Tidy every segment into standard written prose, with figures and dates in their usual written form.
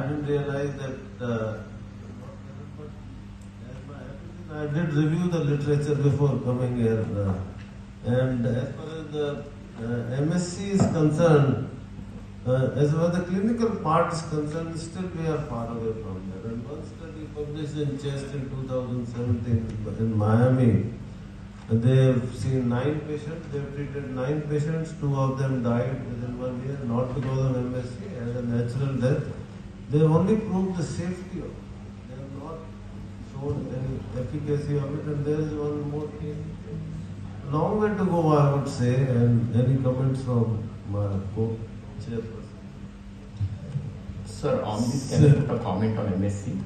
didn't realize that. I did review the literature before coming here, and as far as the MSc is concerned, as far as the clinical part is concerned, still we are far away from there. And one study published in Chest in 2017 in Miami, they have seen 9 patients, they have treated 9 patients, 2 of them died within 1 year, not because of MSc, as a natural death. They have only proved the safety of it. They have not shown any efficacy of it, and there is one more thing. Long way to go, I would say, and any comments from my co-chairperson? Sir, on this, can you put a comment on MSc?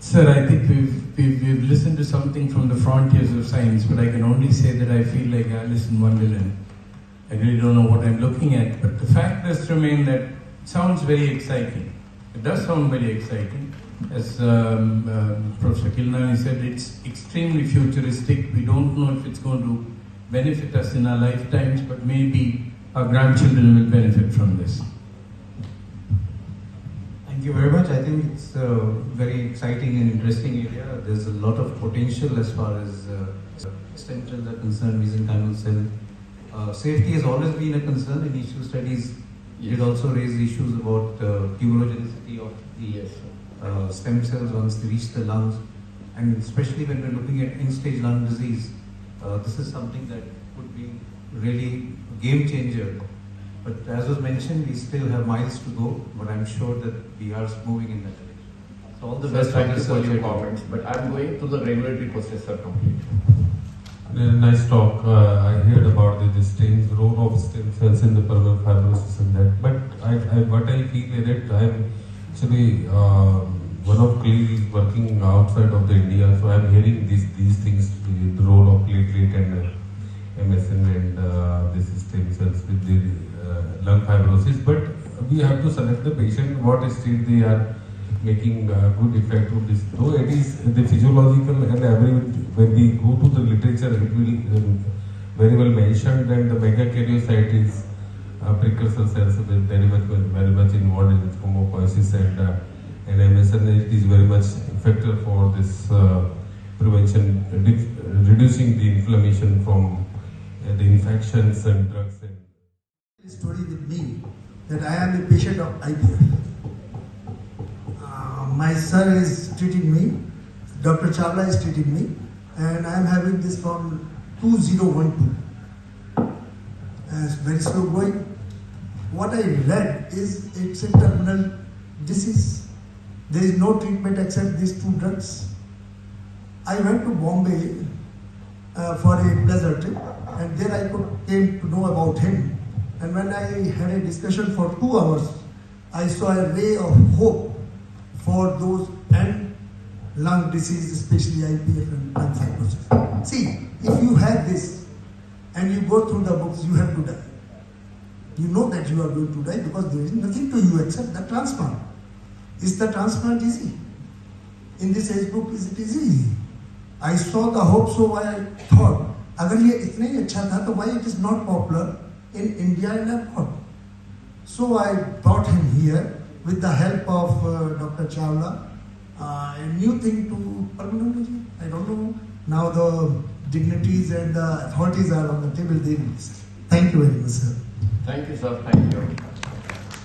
Sir, I think we've listened to something from the frontiers of science, but I can only say that I feel like Alice in Wonderland. I really don't know what I'm looking at, but the fact does remain that it sounds very exciting. It does sound very exciting. As Professor Kilnani said, it's extremely futuristic. We don't know if it's going to benefit us in our lifetimes, but maybe our grandchildren will benefit from this. Thank you very much. I think it's a very exciting and interesting area. There's a lot of potential as far as stem cells are concerned, mesenchymal cell. Safety has always been a concern. Initial studies did also raise issues about tumorigenicity of the stem cells once they reach the lungs. And especially when we're looking at end-stage lung disease, this is something that could be really a game changer. But as was mentioned, we still have miles to go, but I'm sure that we are moving in that direction. So all the best. Thank you for your comments, but I'm going to the regulatory process, sir, completely. Nice talk. I heard about the role of stem cells in the pulmonary fibrosis and that. But what I feel is that I'm actually one of colleagues working outside of the India, so I'm hearing these things, the role of platelet and MSN and this stem cells with the lung fibrosis. But we have to select the patient what state they are making good effect of this. Though it is the physiological and every when we go to the literature, it will very well mentioned that the megakaryocyte is precursor cells very much involved in thrombopoiesis and MSN. It is very much effective for this prevention, reducing the inflammation from the infections and drugs. Story with me that I am a patient of IPF. My sir is treating me, Dr. Chawla is treating me, and I am having this from 2012. It's very slow going. What I read is it's a terminal disease. There is no treatment except these 2 drugs. I went to Bombay for a pleasure trip, and there I came to know about him. And when I had a discussion for 2 hours, I saw a ray of hope for those and lung disease, especially IPF and lung fibrosis. See, if you have this and you go through the books, you have to die. You know that you are going to die because there is nothing to you except the transplant. Is the transplant easy? In this age group, is it easy? I saw the hope, so I thought, agar ye itna hi acha tha, to why it is not popular in India and abroad? So I brought him here with the help of Dr. Chawla, a new thing to pulmonology. I don't know. Now the dignitaries and the authorities are on the table. They will decide. Thank you very much, sir. Thank you, sir. Thank you.